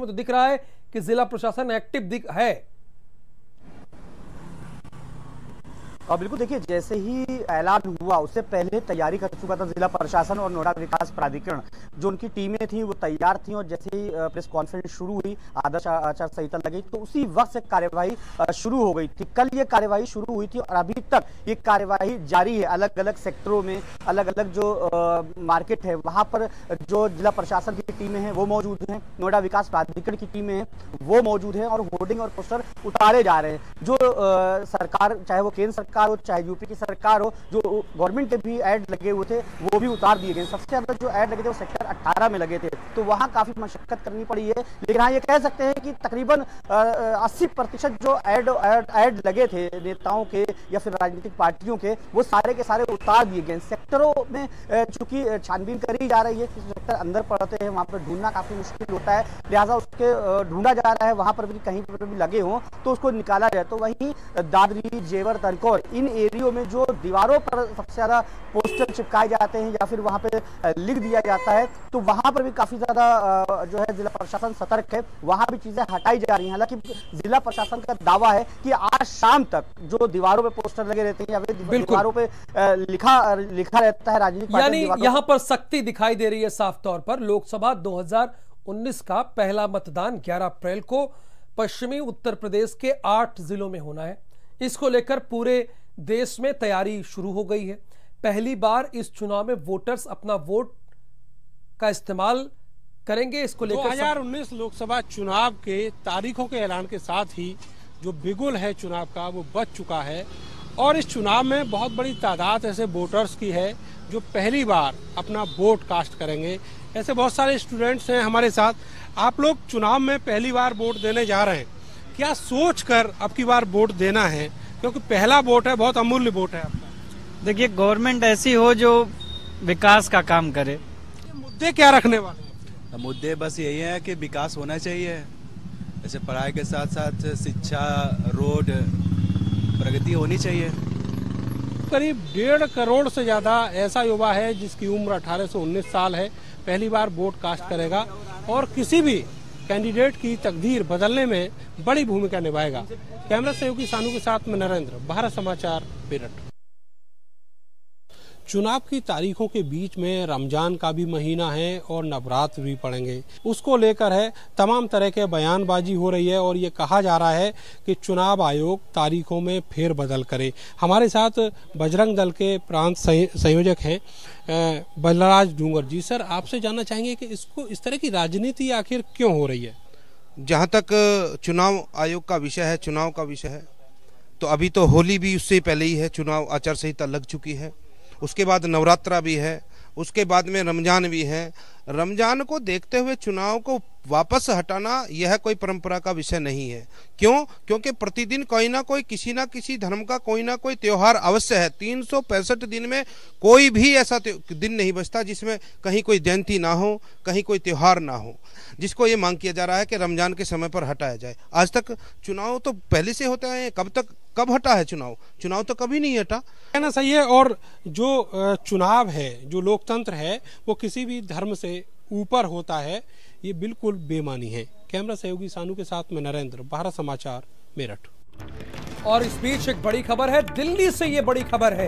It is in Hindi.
में तो दिख रहा है कि जिला प्रशासन एक्टिव है। और बिल्कुल देखिए, जैसे ही ऐलान हुआ उससे पहले तैयारी कर चुका था जिला प्रशासन और नोडा विकास प्राधिकरण। जो उनकी टीमें थी वो तैयार थी, और जैसे ही प्रेस कॉन्फ्रेंस शुरू हुई, आदर्श आचार संहिता लगी, तो उसी वक्त से कार्यवाही शुरू हो गई थी। कल ये कार्यवाही शुरू हुई थी और अभी तक ये कार्यवाही जारी है। अलग अलग सेक्टरों में अलग अलग जो मार्केट है वहां पर जो जिला प्रशासन की टीमें हैं वो मौजूद हैं, नोडा विकास प्राधिकरण की टीमें हैं वो मौजूद हैं, और होर्डिंग और पोस्टर उतारे जा रहे हैं। जो सरकार, चाहे वो केंद्र सरकार हो चाहे यूपी की सरकार हो, जो गवर्नमेंट के भी ऐड लगे हुए थे वो भी उतार दिए गए। सबसे ज्यादा जो ऐड लगे थे वो सेक्टर 18 में लगे थे, तो वहां काफी मशक्कत करनी पड़ी है। लेकिन हाँ, ये कह सकते हैं कि तकरीबन 80% जो ऐड लगे थे नेताओं के या फिर राजनीतिक पार्टियों के, वो सारे के सारे उतार दिए गए। सेक्टरों में चूंकि छानबीन करी जा रही है, किसी सेक्टर अंदर पड़ते हैं वहां पर ढूंढना काफी मुश्किल होता है, लिहाजा उसके ढूंढा जा रहा है। वहां पर भी कहीं पर भी लगे हों तो उसको निकाला जाए। तो वहीं दादरी, जेवर, तनकौर, इन एरियो में जो दीवारों पर सबसे ज्यादा पोस्टर चिपकाए जाते हैं या फिर वहां पे लिख दिया जाता है, तो वहां पर भी काफी ज्यादा जो है जिला प्रशासन सतर्क है, वहां भी चीजें हटाई जा रही हैं। हालांकि जिला प्रशासन का दावा है कि आज शाम तक जो दीवारों पे पोस्टर लगे रहते हैं या फिर दीवारों पे लिखा रहता है राजनीतिक, यानी यहां पर सख्ती दिखाई दे रही है साफ तौर पर। लोकसभा 2019 का पहला मतदान 11 अप्रैल को पश्चिमी उत्तर प्रदेश के 8 जिलों में होना है। इसको लेकर पूरे देश में तैयारी शुरू हो गई है। पहली बार इस चुनाव में वोटर्स अपना वोट का इस्तेमाल करेंगे। इसको लेकर 2019 लोकसभा चुनाव के तारीखों के ऐलान के साथ ही जो बिगुल है चुनाव का वो बच चुका है, और इस चुनाव में बहुत बड़ी तादाद ऐसे वोटर्स की है जो पहली बार अपना वोट कास्ट करेंगे। ऐसे बहुत सारे स्टूडेंट्स हैं हमारे साथ। आप लोग चुनाव में पहली बार वोट देने जा रहे हैं, क्या सोच कर अब की बार वोट देना है? क्योंकि पहला वोट है, बहुत अमूल्य वोट है आपका। देखिए, गवर्नमेंट ऐसी हो जो विकास का काम करे। ये मुद्दे क्या रखने वाले हैं? मुद्दे बस यही है कि विकास होना चाहिए, जैसे पढ़ाई के साथ साथ शिक्षा, रोड, प्रगति होनी चाहिए। करीब 1.5 करोड़ से ज्यादा ऐसा युवा है जिसकी उम्र 18 से 19 साल है, पहली बार वोट कास्ट करेगा और किसी भी कैंडिडेट की तकदीर बदलने में बड़ी भूमिका निभाएगा। कैमरा सहयोगी सानू के साथ में नरेंद्र, भारत समाचार, मेरठ। चुनाव की तारीखों के बीच में रमजान का भी महीना है और नवरात्र भी पड़ेंगे। उसको लेकर है तमाम तरह के बयानबाजी हो रही है और ये कहा जा रहा है कि चुनाव आयोग तारीखों में फेरबदल करे। हमारे साथ बजरंग दल के प्रांत संयोजक हैं बलराज डूंगर जी। सर, आपसे जानना चाहेंगे कि इसको इस तरह की राजनीति आखिर क्यों हो रही है? जहाँ तक चुनाव आयोग का विषय है, चुनाव का विषय है, तो अभी तो होली भी उससे पहले ही है, चुनाव आचार संहिता लग चुकी है। उसके बाद नवरात्रा भी है, उसके बाद में रमजान भी है। रमजान को देखते हुए चुनाव को वापस हटाना यह कोई परंपरा का विषय नहीं है। क्यों? क्योंकि प्रतिदिन कोई ना कोई किसी ना किसी धर्म का कोई ना कोई त्योहार अवश्य है। 365 दिन में कोई भी ऐसा दिन नहीं बचता जिसमें कहीं कोई जयंती ना हो, कहीं कोई त्योहार ना हो, जिसको ये मांग किया जा रहा है कि रमजान के समय पर हटाया जाए। आज तक चुनाव तो पहले से होते हैं, कब हटा है चुनाव? चुनाव तो कभी नहीं हटा। कहना सही है। और जो चुनाव है, जो लोकतंत्र है, वो किसी भी धर्म से ऊपर होता है, ये बिल्कुल बेमानी है। कैमरा सहयोगी सानू के साथ में नरेंद्र, भारत समाचार, मेरठ। और इस बीच एक बड़ी खबर है, दिल्ली से ये बड़ी खबर है।